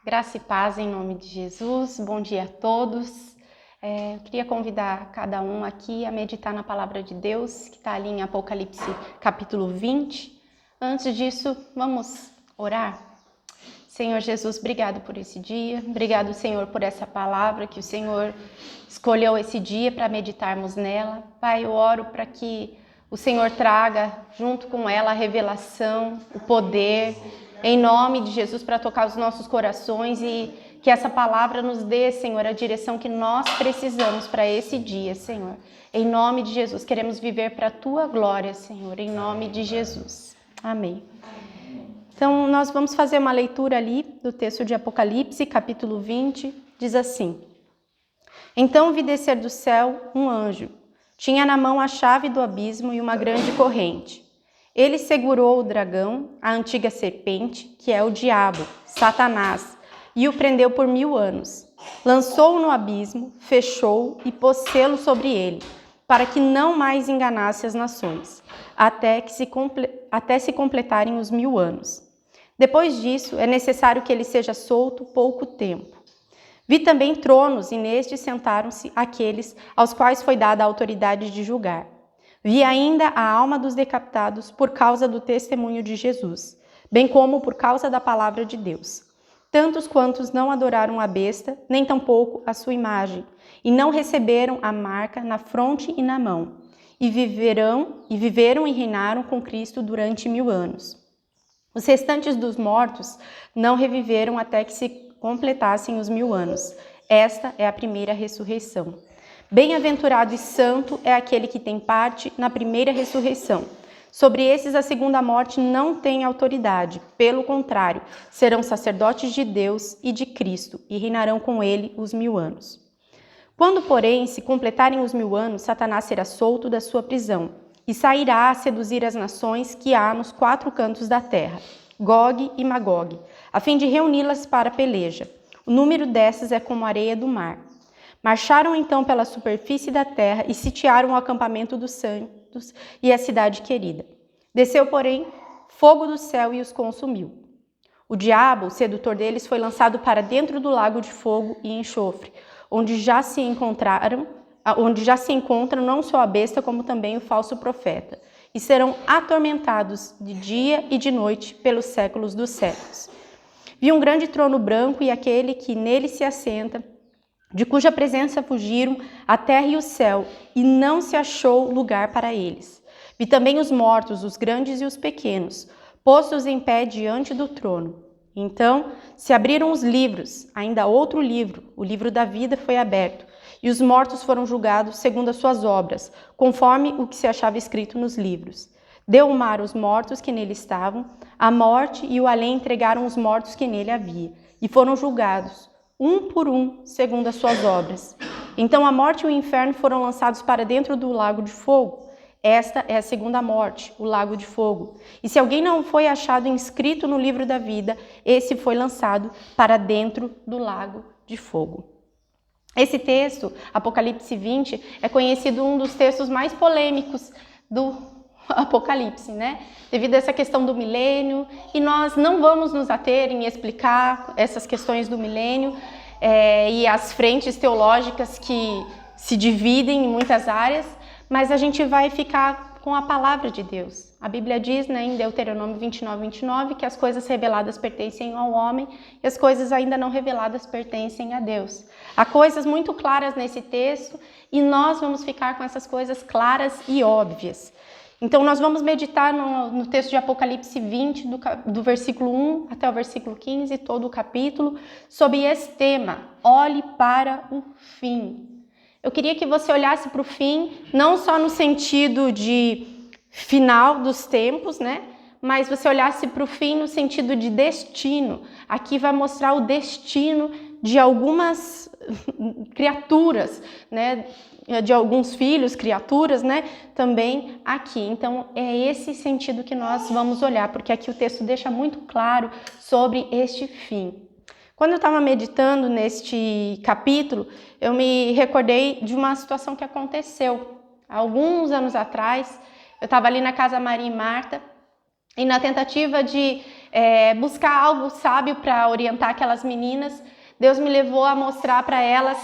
Graça e paz em nome de Jesus. Bom dia a todos. Eu queria convidar cada um aqui a meditar na palavra de Deus, que está ali em Apocalipse capítulo 20. Antes disso, vamos orar. Senhor Jesus, obrigado por esse dia. Obrigado, Senhor, por essa palavra que o Senhor escolheu esse dia para meditarmos nela. Pai, eu oro para que o Senhor traga junto com ela a revelação, o poder, em nome de Jesus, para tocar os nossos corações e que essa palavra nos dê, Senhor, a direção que nós precisamos para esse dia, Senhor. Em nome de Jesus, queremos viver para a Tua glória, Senhor, em nome de Jesus. Amém. Então, nós vamos fazer uma leitura ali do texto de Apocalipse, capítulo 20, diz assim: Então vi descer do céu um anjo. Tinha na mão a chave do abismo e uma grande corrente. Ele segurou o dragão, a antiga serpente, que é o diabo, Satanás, e o prendeu por 1000 anos. Lançou-o no abismo, fechou-o e pôs selo sobre ele, para que não mais enganasse as nações, até se completarem os 1000 anos. Depois disso, é necessário que ele seja solto pouco tempo. Vi também tronos, e nestes sentaram-se aqueles aos quais foi dada a autoridade de julgar. Vi ainda a alma dos decapitados por causa do testemunho de Jesus, bem como por causa da palavra de Deus. Tantos quantos não adoraram a besta, nem tampouco a sua imagem, e não receberam a marca na fronte e na mão, e viveram e reinaram com Cristo durante 1000 anos. Os restantes dos mortos não reviveram até que se completassem os 1000 anos. Esta é a primeira ressurreição. Bem-aventurado e santo é aquele que tem parte na primeira ressurreição. Sobre esses a segunda morte não tem autoridade. Pelo contrário, serão sacerdotes de Deus e de Cristo e reinarão com ele os 1000 anos. Quando, porém, se completarem os 1000 anos, Satanás será solto da sua prisão e sairá a seduzir as nações que há nos 4 cantos da terra, Gog e Magog, a fim de reuni-las para a peleja. O número dessas é como a areia do mar. Marcharam então pela superfície da terra e sitiaram o acampamento dos santos e a cidade querida. Desceu, porém, fogo do céu e os consumiu. O diabo, o sedutor deles, foi lançado para dentro do lago de fogo e enxofre, onde já se encontram não só a besta, como também o falso profeta, e serão atormentados de dia e de noite pelos séculos dos séculos. Vi um grande trono branco e aquele que nele se assenta, de cuja presença fugiram a terra e o céu, e não se achou lugar para eles. Vi também os mortos, os grandes e os pequenos, postos em pé diante do trono. Então se abriram os livros, ainda outro livro, o livro da vida foi aberto, e os mortos foram julgados segundo as suas obras, conforme o que se achava escrito nos livros. Deu o mar os mortos que nele estavam, a morte e o além entregaram os mortos que nele havia, e foram julgados, um por um, segundo as suas obras. Então a morte e o inferno foram lançados para dentro do lago de fogo. Esta é a segunda morte, o lago de fogo. E se alguém não foi achado inscrito no livro da vida, esse foi lançado para dentro do lago de fogo. Esse texto, Apocalipse 20, é conhecido um dos textos mais polêmicos do Apocalipse, né? Devido a essa questão do milênio, e nós não vamos nos ater em explicar essas questões do milênio e as frentes teológicas que se dividem em muitas áreas, mas a gente vai ficar com a palavra de Deus. A Bíblia diz, né, em Deuteronômio 29, que as coisas reveladas pertencem ao homem e as coisas ainda não reveladas pertencem a Deus. Há coisas muito claras nesse texto e nós vamos ficar com essas coisas claras e óbvias. Então nós vamos meditar no texto de Apocalipse 20, do versículo 1 até o versículo 15, todo o capítulo, sobre esse tema: olhe para o fim. Eu queria que você olhasse para o fim, não só no sentido de final dos tempos, né? Mas você olhasse para o fim no sentido de destino. Aqui vai mostrar o destino de algumas criaturas, né? De alguns filhos, criaturas, né? Também aqui. Então é esse sentido que nós vamos olhar, porque aqui o texto deixa muito claro sobre este fim. Quando eu estava meditando neste capítulo, eu me recordei de uma situação que aconteceu há alguns anos atrás. Eu estava ali na casa Maria e Marta, e na tentativa de buscar algo sábio para orientar aquelas meninas, Deus me levou a mostrar para elas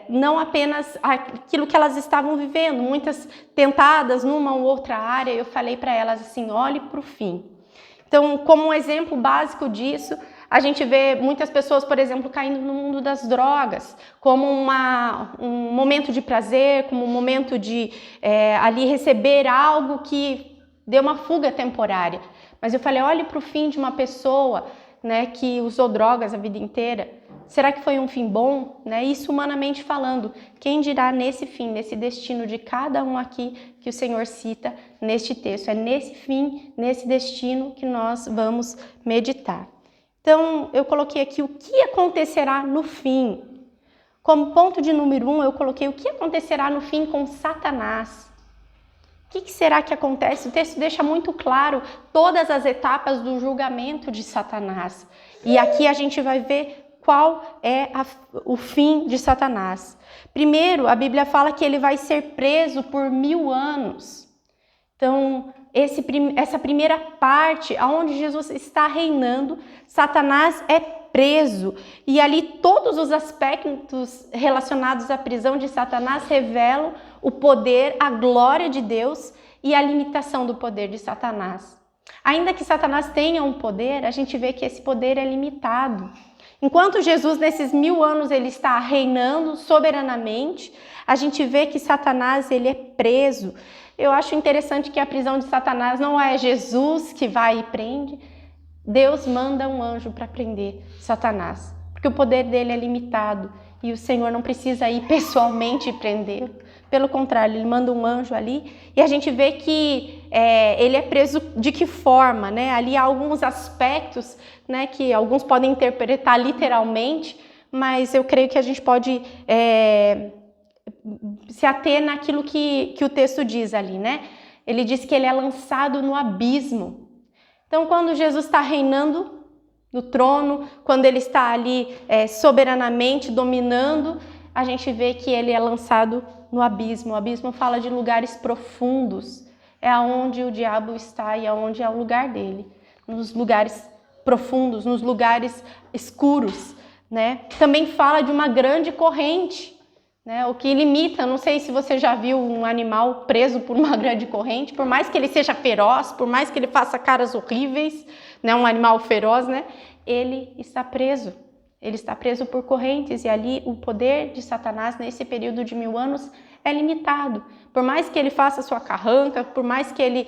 não apenas aquilo que elas estavam vivendo, muitas tentadas numa ou outra área. Eu falei para elas assim: olhe para o fim. Então, como um exemplo básico disso, a gente vê muitas pessoas, por exemplo, caindo no mundo das drogas, como um momento de prazer, como um momento de ali receber algo que deu uma fuga temporária. Mas eu falei: olhe para o fim de uma pessoa, né, que usou drogas a vida inteira. Será que foi um fim bom? Né? Isso humanamente falando. Quem dirá nesse fim, nesse destino de cada um aqui que o Senhor cita neste texto? É nesse fim, nesse destino que nós vamos meditar. Então, eu coloquei aqui o que acontecerá no fim. Como ponto de número 1, eu coloquei o que acontecerá no fim com Satanás. O que será que acontece? O texto deixa muito claro todas as etapas do julgamento de Satanás. E aqui a gente vai ver qual é o fim de Satanás. Primeiro, a Bíblia fala que ele vai ser preso por 1000 anos. Então, essa primeira parte, onde Jesus está reinando, Satanás é preso. E ali todos os aspectos relacionados à prisão de Satanás revelam o poder, a glória de Deus e a limitação do poder de Satanás. Ainda que Satanás tenha um poder, a gente vê que esse poder é limitado. Enquanto Jesus, nesses 1000 anos, ele está reinando soberanamente, a gente vê que Satanás ele é preso. Eu acho interessante que a prisão de Satanás não é Jesus que vai e prende. Deus manda um anjo para prender Satanás, porque o poder dele é limitado e o Senhor não precisa ir pessoalmente prender. Pelo contrário, ele manda um anjo ali e a gente vê que ele é preso de que forma, né? Ali há alguns aspectos, né, que alguns podem interpretar literalmente, mas eu creio que a gente pode se ater naquilo que o texto diz ali, né? Ele diz que ele é lançado no abismo. Então, quando Jesus está reinando no trono, quando ele está ali soberanamente dominando, a gente vê que ele é lançado no abismo. O abismo fala de lugares profundos, é aonde o diabo está e aonde é o lugar dele, nos lugares profundos, nos lugares escuros, né? Também fala de uma grande corrente, né? O que limita, não sei se você já viu um animal preso por uma grande corrente, por mais que ele seja feroz, por mais que ele faça caras horríveis, né? Um animal feroz, né? Ele está preso. Ele está preso por correntes e ali o poder de Satanás nesse período de 1000 anos é limitado. Por mais que ele faça sua carranca, por mais que ele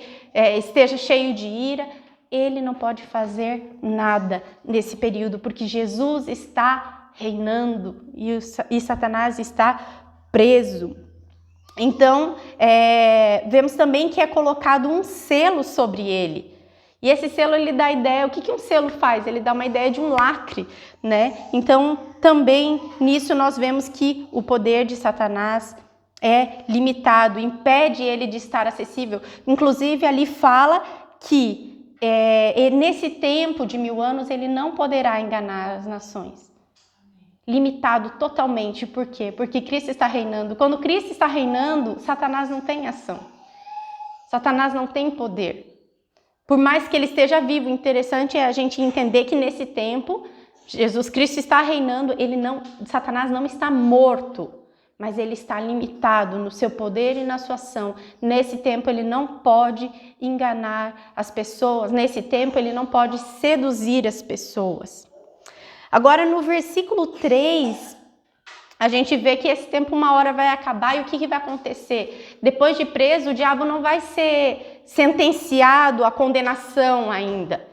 esteja cheio de ira, ele não pode fazer nada nesse período, porque Jesus está reinando e Satanás está preso. Então, vemos também que é colocado um selo sobre ele. E esse selo, ele dá a ideia, o que um selo faz? Ele dá uma ideia de um lacre, né? Então, também nisso nós vemos que o poder de Satanás é limitado, impede ele de estar acessível. Inclusive, ali fala que nesse tempo de 1000 anos, ele não poderá enganar as nações. Limitado totalmente, por quê? Porque Cristo está reinando. Quando Cristo está reinando, Satanás não tem ação. Satanás não tem poder. Por mais que ele esteja vivo, interessante é a gente entender que nesse tempo, Jesus Cristo está reinando, Satanás não está morto, mas ele está limitado no seu poder e na sua ação. Nesse tempo ele não pode enganar as pessoas, nesse tempo ele não pode seduzir as pessoas. Agora no versículo 3, a gente vê que esse tempo uma hora vai acabar e o que vai acontecer? Depois de preso, o diabo não vai ser sentenciado à condenação ainda.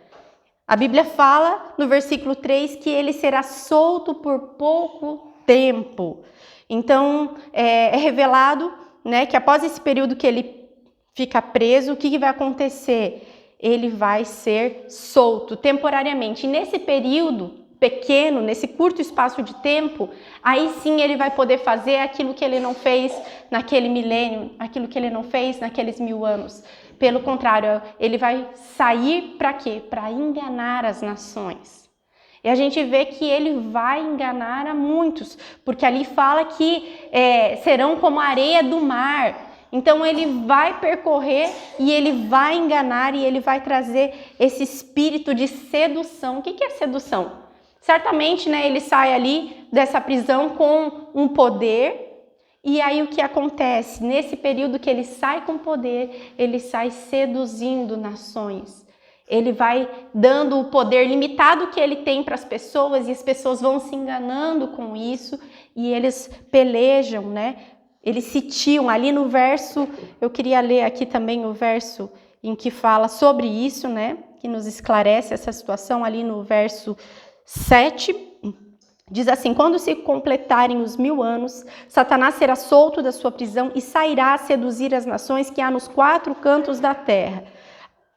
A Bíblia fala no versículo 3 que ele será solto por pouco tempo. Então, é revelado, né, que após esse período que ele fica preso, o que vai acontecer? Ele vai ser solto temporariamente. E nesse período pequeno, nesse curto espaço de tempo, aí sim ele vai poder fazer aquilo que ele não fez naquele milênio, aquilo que ele não fez naqueles 1000 anos. Pelo contrário, ele vai sair para quê? Para enganar as nações. E a gente vê que ele vai enganar a muitos, porque ali fala que serão como a areia do mar. Então ele vai percorrer e ele vai enganar e ele vai trazer esse espírito de sedução. O que é sedução? Certamente, né, ele sai ali dessa prisão com um poder. E aí o que acontece? Nesse período que ele sai com poder, ele sai seduzindo nações. Ele vai dando o poder limitado que ele tem para as pessoas e as pessoas vão se enganando com isso e eles pelejam, né? Eles sitiam ali no verso, eu queria ler aqui também o verso em que fala sobre isso, né? Que nos esclarece essa situação ali no verso 7. Diz assim: quando se completarem os 1000 anos, Satanás será solto da sua prisão e sairá a seduzir as nações que há nos 4 cantos da terra,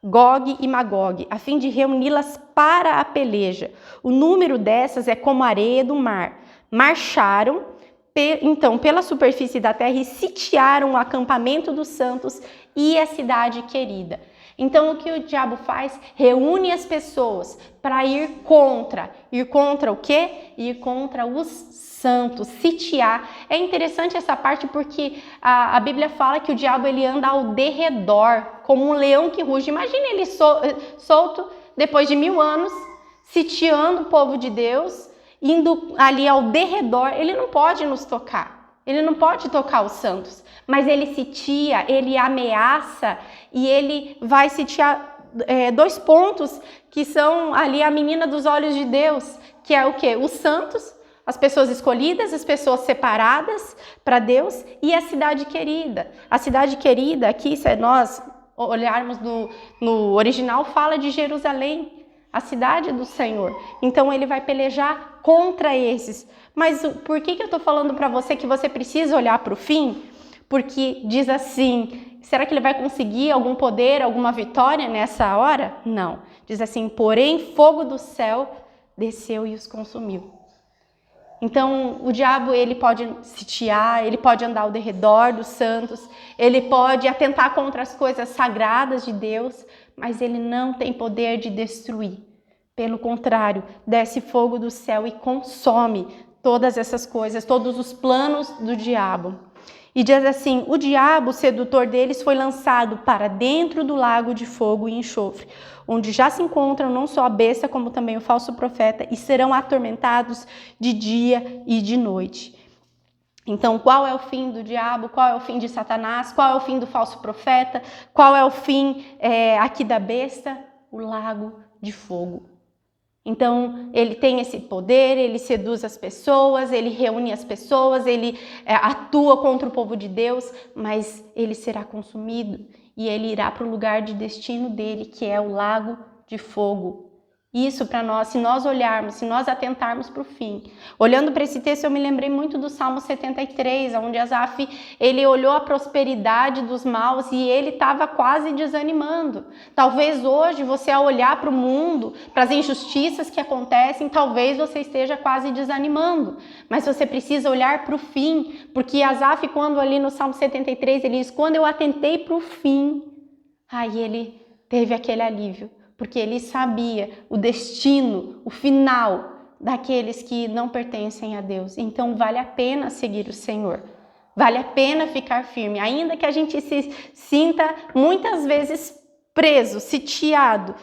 Gog e Magog, a fim de reuni-las para a peleja. O número dessas é como a areia do mar. Marcharam, então, pela superfície da terra e sitiaram o acampamento dos santos e a cidade querida. Então, o que o diabo faz? Reúne as pessoas para ir contra. Ir contra o quê? Ir contra os santos, sitiar. É interessante essa parte porque a Bíblia fala que o diabo ele anda ao derredor, como um leão que ruge. Imagina ele solto depois de 1000 anos, sitiando o povo de Deus, indo ali ao derredor. Ele não pode nos tocar. Ele não pode tocar os santos, mas ele sitia, ele ameaça e ele vai sitiar 2 pontos que são ali a menina dos olhos de Deus, que é o quê? Os santos, as pessoas escolhidas, as pessoas separadas para Deus e a cidade querida. A cidade querida aqui, se nós olharmos no original, fala de Jerusalém, a cidade do Senhor. Então ele vai pelejar contra esses. Mas por que eu estou falando para você que você precisa olhar para o fim? Porque diz assim, será que ele vai conseguir algum poder, alguma vitória nessa hora? Não. Diz assim, porém fogo do céu desceu e os consumiu. Então o diabo ele pode sitiar, ele pode andar ao derredor dos santos, ele pode atentar contra as coisas sagradas de Deus, mas ele não tem poder de destruir. Pelo contrário, desce fogo do céu e consome todas essas coisas, todos os planos do diabo. E diz assim, o diabo, o sedutor deles, foi lançado para dentro do lago de fogo e enxofre, onde já se encontram não só a besta, como também o falso profeta, e serão atormentados de dia e de noite. Então, qual é o fim do diabo? Qual é o fim de Satanás? Qual é o fim do falso profeta? Qual é o fim aqui da besta? O lago de fogo. Então, ele tem esse poder, ele seduz as pessoas, ele reúne as pessoas, ele atua contra o povo de Deus, mas ele será consumido e ele irá para o lugar de destino dele, que é o lago de fogo. Isso para nós, se nós olharmos, se nós atentarmos para o fim. Olhando para esse texto, eu me lembrei muito do Salmo 73, onde Asaf, ele olhou a prosperidade dos maus e ele estava quase desanimando. Talvez hoje, você ao olhar para o mundo, para as injustiças que acontecem, talvez você esteja quase desanimando. Mas você precisa olhar para o fim, porque Asaf, quando ali no Salmo 73, ele diz, quando eu atentei para o fim, aí ele teve aquele alívio. Porque ele sabia o destino, o final daqueles que não pertencem a Deus. Então vale a pena seguir o Senhor, vale a pena ficar firme, ainda que a gente se sinta muitas vezes preso, sitiado,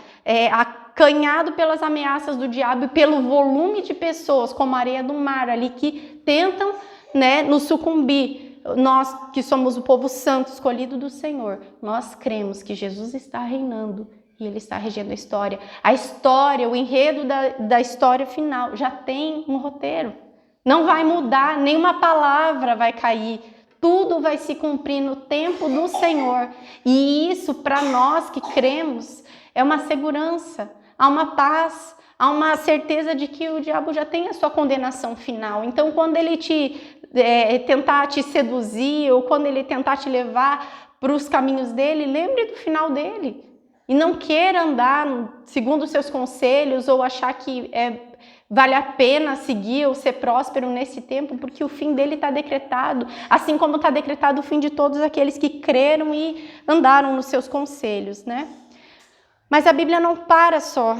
acanhado pelas ameaças do diabo e pelo volume de pessoas, como a areia do mar ali, que tentam, né, nos sucumbir. Nós que somos o povo santo, escolhido do Senhor, nós cremos que Jesus está reinando. E ele está regendo a história. A história, o enredo da história final já tem um roteiro. Não vai mudar, nenhuma palavra vai cair. Tudo vai se cumprir no tempo do Senhor. E isso, para nós que cremos, é uma segurança, há uma paz, há uma certeza de que o diabo já tem a sua condenação final. Então, quando ele tentar te seduzir ou quando ele tentar te levar para os caminhos dele, lembre do final dele. E não queira andar segundo os seus conselhos ou achar que vale a pena seguir ou ser próspero nesse tempo, porque o fim dele está decretado, assim como está decretado o fim de todos aqueles que creram e andaram nos seus conselhos, né? Mas a Bíblia não para só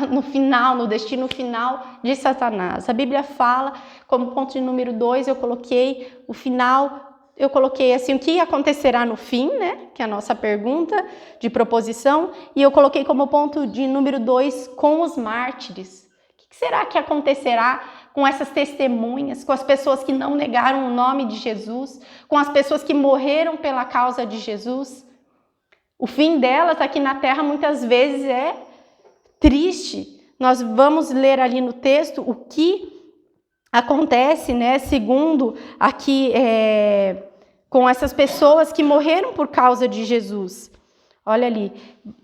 no final, no destino final de Satanás. A Bíblia fala, como ponto de número 2, eu coloquei o final eu coloquei assim, o que acontecerá no fim, né? Que é a nossa pergunta de proposição. E eu coloquei como ponto de número 2, com os mártires. O que será que acontecerá com essas testemunhas, com as pessoas que não negaram o nome de Jesus, com as pessoas que morreram pela causa de Jesus? O fim delas aqui na terra muitas vezes é triste. Nós vamos ler ali no texto o que acontece, né, segundo aqui, com essas pessoas que morreram por causa de Jesus. Olha ali.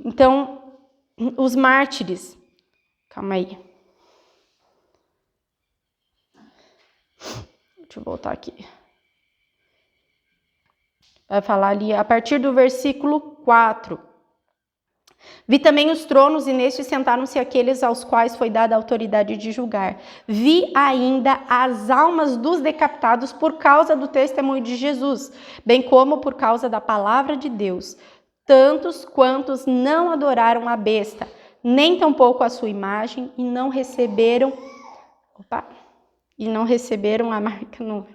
Então, os mártires. Calma aí. Deixa eu voltar aqui. Vai falar ali a partir do versículo 4. Vi também os tronos e nestes sentaram-se aqueles aos quais foi dada a autoridade de julgar. Vi ainda as almas dos decapitados por causa do testemunho de Jesus, bem como por causa da palavra de Deus. Tantos quantos não adoraram a besta, nem tampouco a sua imagem, e não receberam a marca. Não.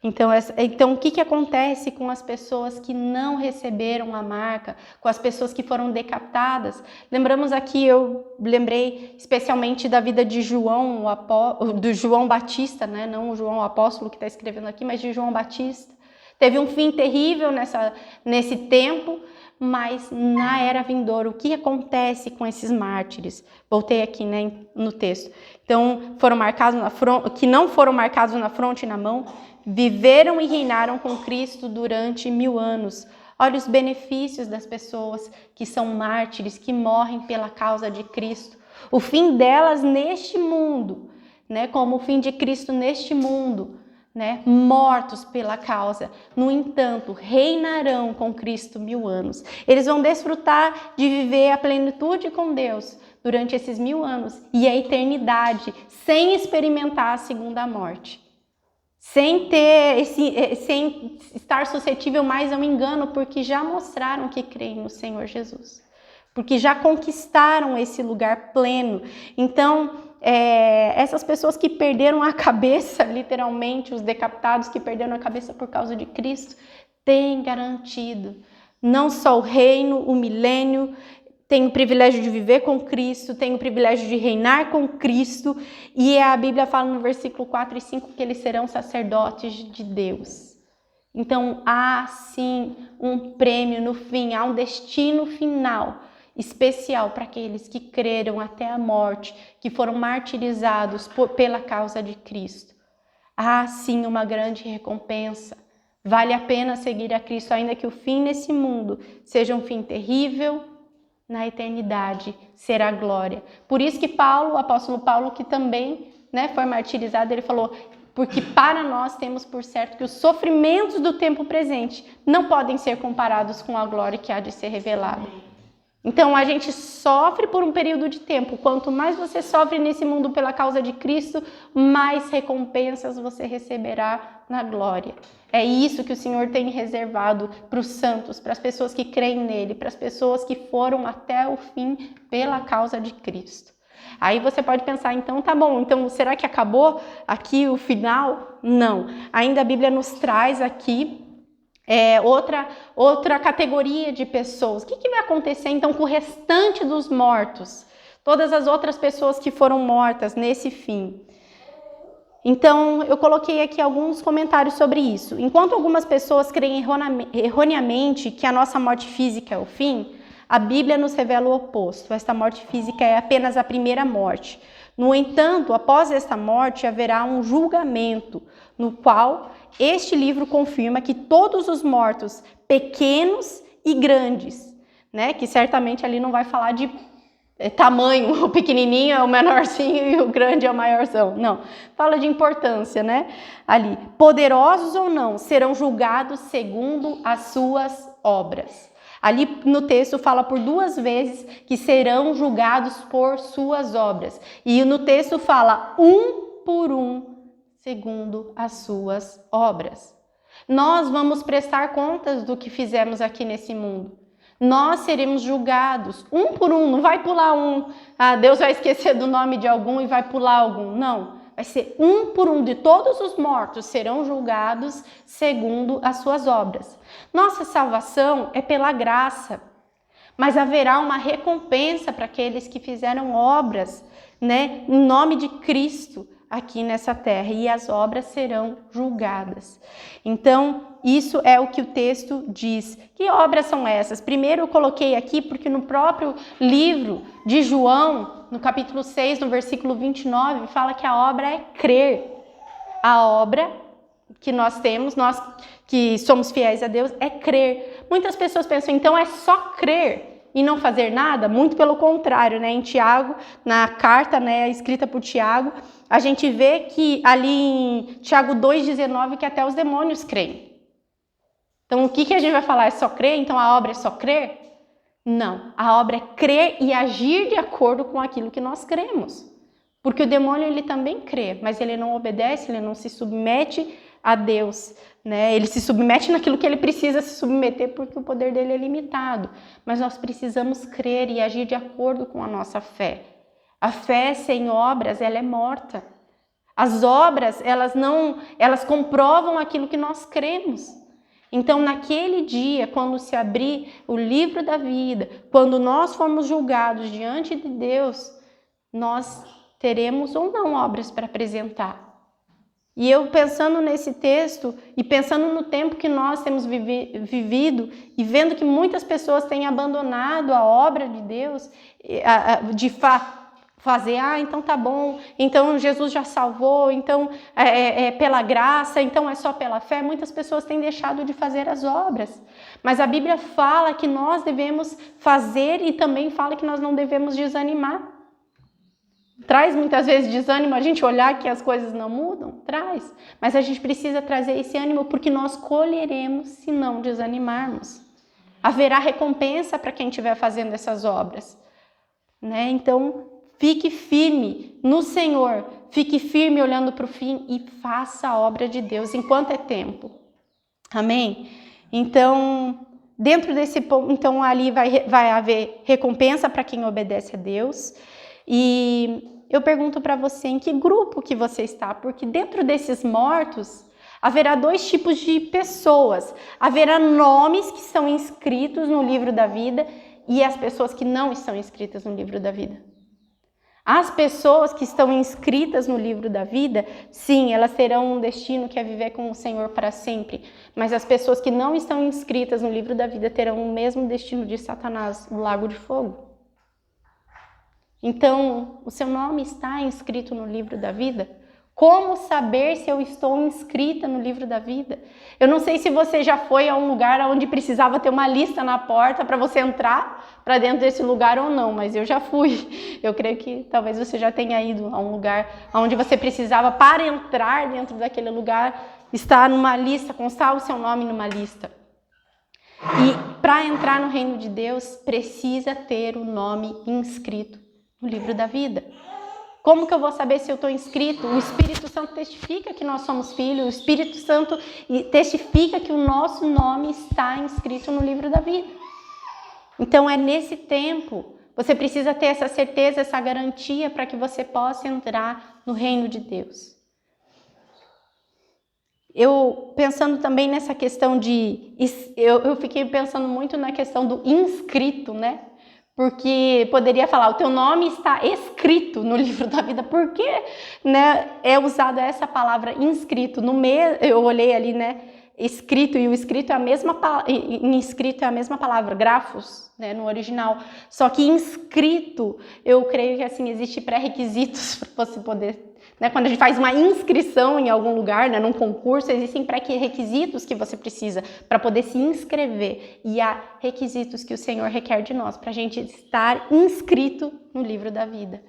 Então, o que acontece com as pessoas que não receberam a marca, com as pessoas que foram decapitadas? Lembramos aqui, eu lembrei especialmente da vida de João, do João Batista, né? Não o João apóstolo que está escrevendo aqui, mas de João Batista. Teve um fim terrível nesse tempo, mas na era vindoura, o que acontece com esses mártires? Voltei aqui, né, no texto. Então, que não foram marcados na fronte e na mão, viveram e reinaram com Cristo durante 1000 anos. Olha os benefícios das pessoas que são mártires, que morrem pela causa de Cristo. O fim delas neste mundo, né, como o fim de Cristo neste mundo, né, mortos pela causa. No entanto, reinarão com Cristo 1000 anos. Eles vão desfrutar de viver a plenitude com Deus durante esses 1000 anos e a eternidade, sem experimentar a segunda morte. Sem estar suscetível mais ao engano, porque já mostraram que creem no Senhor Jesus, porque já conquistaram esse lugar pleno. Então, essas pessoas que perderam a cabeça, literalmente, os decapitados que perderam a cabeça por causa de Cristo, têm garantido não só o reino, o milênio, tem o privilégio de viver com Cristo, tem o privilégio de reinar com Cristo, e a Bíblia fala no versículo 4 e 5 que eles serão sacerdotes de Deus. Então, há sim um prêmio no fim, há um destino final especial para aqueles que creram até a morte, que foram martirizados pela causa de Cristo. Há sim uma grande recompensa. Vale a pena seguir a Cristo, ainda que o fim nesse mundo seja um fim terrível. Na eternidade será glória. Por isso que Paulo, o apóstolo Paulo, que também, né, foi martirizado, ele falou: porque para nós temos por certo que os sofrimentos do tempo presente não podem ser comparados com a glória que há de ser revelada. Então a gente sofre por um período de tempo. Quanto mais você sofre nesse mundo pela causa de Cristo, mais recompensas você receberá na glória. É isso que o Senhor tem reservado para os santos, para as pessoas que creem nele, para as pessoas que foram até o fim pela causa de Cristo. Aí você pode pensar, então tá bom, então será que acabou aqui o final? Não. Ainda a Bíblia nos traz aqui outra categoria de pessoas. O que vai acontecer então com o restante dos mortos? Todas as outras pessoas que foram mortas nesse fim. Então, eu coloquei aqui alguns comentários sobre isso. Enquanto algumas pessoas creem erroneamente que a nossa morte física é o fim, a Bíblia nos revela o oposto. Esta morte física é apenas a primeira morte. No entanto, após esta morte, haverá um julgamento, no qual este livro confirma que todos os mortos, pequenos e grandes, né, que certamente ali não vai falar de tamanho, o pequenininho é o menorzinho e o grande é o maiorzão. Não, fala de importância, né? Ali, poderosos ou não, serão julgados segundo as suas obras. Ali no texto fala por 2 vezes que serão julgados por suas obras. E no texto fala um por um, segundo as suas obras. Nós vamos prestar contas do que fizemos aqui nesse mundo. Nós seremos julgados um por um, não vai pular um. Deus vai esquecer do nome de algum e vai pular algum. Não, Vai ser um por um, de todos os mortos serão julgados segundo as suas obras. Nossa salvação é pela graça, mas haverá uma recompensa para aqueles que fizeram obras, né, em nome de Cristo aqui nessa terra, e as obras serão julgadas. Então, isso é o que o texto diz. Que obras são essas? Primeiro eu coloquei aqui porque no próprio livro de João, no capítulo 6, no versículo 29, fala que a obra é crer. A obra que nós temos, nós que somos fiéis a Deus, é crer. Muitas pessoas pensam, então é só crer e não fazer nada? Muito pelo contrário, né? Em Tiago, na carta, né, escrita por Tiago, a gente vê que ali em Tiago 2,19 que até os demônios creem. Então o que a gente vai falar? É só crer? Então a obra é só crer? Não, a obra é crer e agir de acordo com aquilo que nós cremos. Porque o demônio ele também crê, mas ele não obedece, ele não se submete a Deus, né? Ele se submete naquilo que ele precisa se submeter porque o poder dele é limitado. Mas nós precisamos crer e agir de acordo com a nossa fé. A fé sem obras, ela é morta. As obras, elas comprovam aquilo que nós cremos. Então, naquele dia, quando se abrir o livro da vida, quando nós formos julgados diante de Deus, nós teremos ou não obras para apresentar. E eu pensando nesse texto e pensando no tempo que nós temos vivido e vendo que muitas pessoas têm abandonado a obra de Deus, de fazer, então tá bom, então Jesus já salvou, então é pela graça, então é só pela fé. Muitas pessoas têm deixado de fazer as obras. Mas a Bíblia fala que nós devemos fazer e também fala que nós não devemos desanimar. Traz muitas vezes desânimo a gente olhar que as coisas não mudam? Traz. Mas a gente precisa trazer esse ânimo porque nós colheremos se não desanimarmos. Haverá recompensa para quem estiver fazendo essas obras, né? Então, fique firme no Senhor. Fique firme olhando para o fim e faça a obra de Deus enquanto é tempo. Amém? Então, dentro desse ponto, então ali vai haver recompensa para quem obedece a Deus. E eu pergunto para você, em que grupo que você está? Porque dentro desses mortos, haverá dois tipos de pessoas. Haverá nomes que são inscritos no livro da vida e as pessoas que não estão inscritas no livro da vida. As pessoas que estão inscritas no livro da vida, sim, elas terão um destino que é viver com o Senhor para sempre. Mas as pessoas que não estão inscritas no livro da vida terão o mesmo destino de Satanás, o lago de fogo. Então, o seu nome está inscrito no livro da vida? Como saber se eu estou inscrita no livro da vida? Eu não sei se você já foi a um lugar onde precisava ter uma lista na porta para você entrar para dentro desse lugar ou não, mas eu já fui. Eu creio que talvez você já tenha ido a um lugar onde você precisava, para entrar dentro daquele lugar, estar numa lista, constar o seu nome numa lista. E para entrar no reino de Deus, precisa ter o nome inscrito no livro da vida. Como que eu vou saber se eu estou inscrito? O Espírito Santo testifica que nós somos filhos, o Espírito Santo testifica que o nosso nome está inscrito no livro da vida. Então é nesse tempo, você precisa ter essa certeza, essa garantia para que você possa entrar no reino de Deus. Eu pensando também nessa questão eu fiquei pensando muito na questão do inscrito, né? Porque poderia falar, o teu nome está escrito no livro da vida. Por que, né, é usada essa palavra inscrito? Eu olhei ali, né, escrito, e o escrito é a mesma palavra, grafos, né, no original. Só que inscrito, eu creio que assim, existe pré-requisitos para você poder... Né, quando a gente faz uma inscrição em algum lugar, né, num concurso, existem pré-requisitos que você precisa para poder se inscrever. E há requisitos que o Senhor requer de nós para a gente estar inscrito no livro da vida.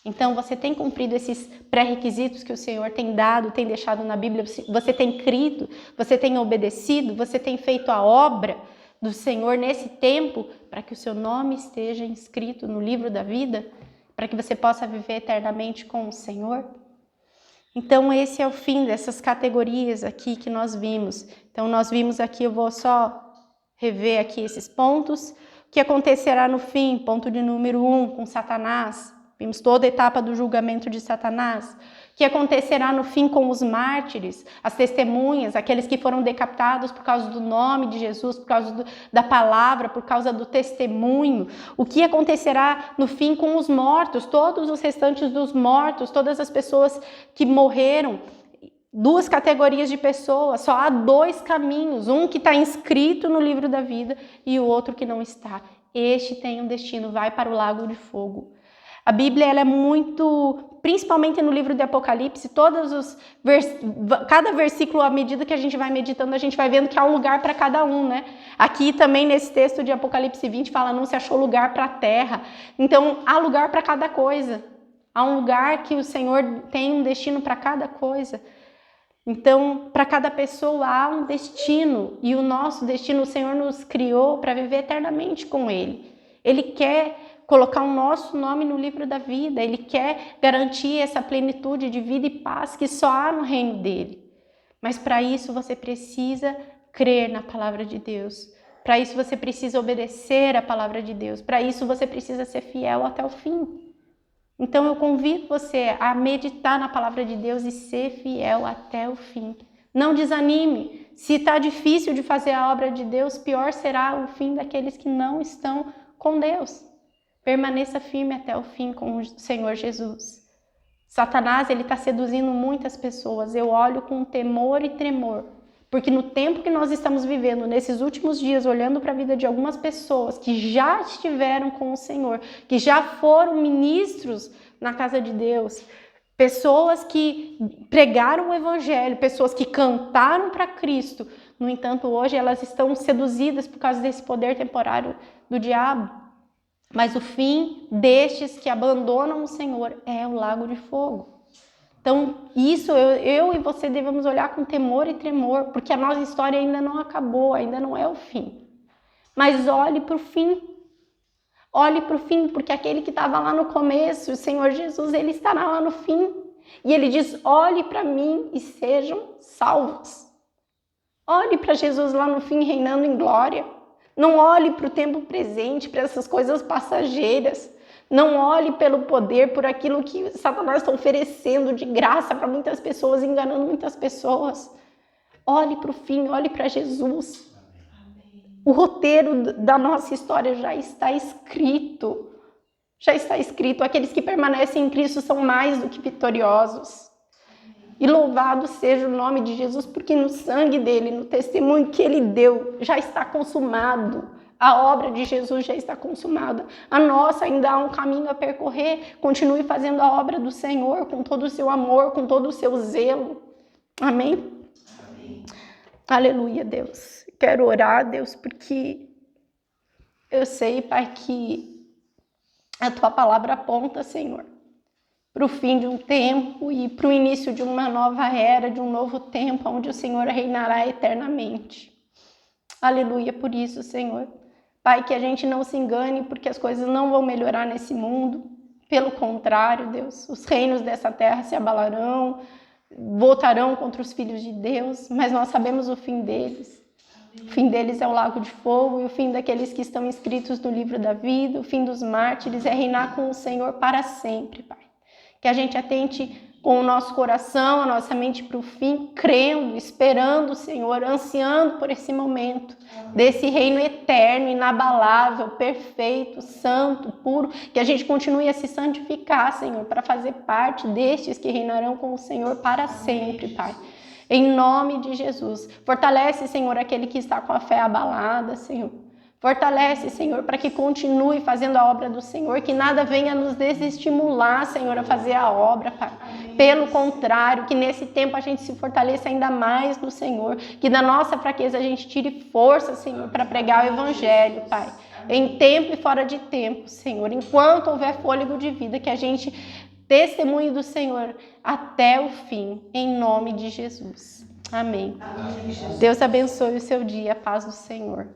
Então, você tem cumprido esses pré-requisitos que o Senhor tem dado, tem deixado na Bíblia, você tem crido, você tem obedecido, você tem feito a obra do Senhor nesse tempo para que o seu nome esteja inscrito no livro da vida, para que você possa viver eternamente com o Senhor. Então, esse é o fim dessas categorias aqui que nós vimos. Então, nós vimos aqui, eu vou só rever aqui esses pontos. O que acontecerá no fim? Ponto de número 1, com Satanás. Vimos toda a etapa do julgamento de Satanás. O que acontecerá no fim com os mártires, as testemunhas, aqueles que foram decapitados por causa do nome de Jesus, por causa da palavra, por causa do testemunho. O que acontecerá no fim com os mortos, todos os restantes dos mortos, todas as pessoas que morreram. Duas categorias de pessoas, só há dois caminhos, um que está inscrito no livro da vida e o outro que não está. Este tem um destino, vai para o lago de fogo. A Bíblia ela é muito, principalmente no livro de Apocalipse, cada versículo, à medida que a gente vai meditando, a gente vai vendo que há um lugar para cada um, né? Aqui também nesse texto de Apocalipse 20 fala, não se achou lugar para a terra. Então, há lugar para cada coisa. Há um lugar que o Senhor tem um destino para cada coisa. Então, para cada pessoa há um destino. E o nosso destino, o Senhor nos criou para viver eternamente com Ele. Ele quer colocar o nosso nome no livro da vida. Ele quer garantir essa plenitude de vida e paz que só há no reino dele. Mas para isso você precisa crer na palavra de Deus. Para isso você precisa obedecer a palavra de Deus. Para isso você precisa ser fiel até o fim. Então eu convido você a meditar na palavra de Deus e ser fiel até o fim. Não desanime. Se está difícil de fazer a obra de Deus, pior será o fim daqueles que não estão com Deus. Permaneça firme até o fim com o Senhor Jesus. Satanás, ele está seduzindo muitas pessoas. Eu olho com temor e tremor. Porque no tempo que nós estamos vivendo, nesses últimos dias, olhando para a vida de algumas pessoas que já estiveram com o Senhor, que já foram ministros na casa de Deus, pessoas que pregaram o Evangelho, pessoas que cantaram para Cristo, no entanto, hoje elas estão seduzidas por causa desse poder temporário do diabo. Mas o fim destes que abandonam o Senhor é o lago de fogo. Então, isso eu e você devemos olhar com temor e tremor, porque a nossa história ainda não acabou, ainda não é o fim. Mas olhe para o fim. Olhe para o fim, porque aquele que estava lá no começo, o Senhor Jesus, ele estará lá no fim. E ele diz, olhe para mim e sejam salvos. Olhe para Jesus lá no fim, reinando em glória. Não olhe para o tempo presente, para essas coisas passageiras. Não olhe pelo poder, por aquilo que Satanás está oferecendo de graça para muitas pessoas, enganando muitas pessoas. Olhe para o fim, olhe para Jesus. O roteiro da nossa história já está escrito. Já está escrito. Aqueles que permanecem em Cristo são mais do que vitoriosos. E louvado seja o nome de Jesus, porque no sangue dele, no testemunho que ele deu, já está consumado. A obra de Jesus já está consumada. A nossa ainda há um caminho a percorrer. Continue fazendo a obra do Senhor com todo o seu amor, com todo o seu zelo. Amém? Amém. Aleluia, Deus. Quero orar, Deus, porque eu sei, Pai, que a Tua palavra aponta, Senhor, para o fim de um tempo e para o início de uma nova era, de um novo tempo, onde o Senhor reinará eternamente. Aleluia por isso, Senhor. Pai, que a gente não se engane, porque as coisas não vão melhorar nesse mundo. Pelo contrário, Deus, os reinos dessa terra se abalarão, voltarão contra os filhos de Deus, mas nós sabemos o fim deles. O fim deles é o lago de fogo, e o fim daqueles que estão inscritos no livro da vida, o fim dos mártires é reinar com o Senhor para sempre, Pai. Que a gente atente com o nosso coração, a nossa mente para o fim, crendo, esperando o Senhor, ansiando por esse momento, desse reino eterno, inabalável, perfeito, santo, puro, que a gente continue a se santificar, Senhor, para fazer parte destes que reinarão com o Senhor para sempre, Pai. Em nome de Jesus. Fortalece, Senhor, aquele que está com a fé abalada, Senhor. Fortalece, Senhor, para que continue fazendo a obra do Senhor, que nada venha nos desestimular, Senhor, a fazer a obra, Pai. Amém. Pelo contrário, que nesse tempo a gente se fortaleça ainda mais no Senhor, que da nossa fraqueza a gente tire força, Senhor, para pregar o Evangelho, Pai. Em tempo e fora de tempo, Senhor, enquanto houver fôlego de vida, que a gente testemunhe do Senhor até o fim, em nome de Jesus. Amém. Amém. Deus abençoe o seu dia, a paz do Senhor.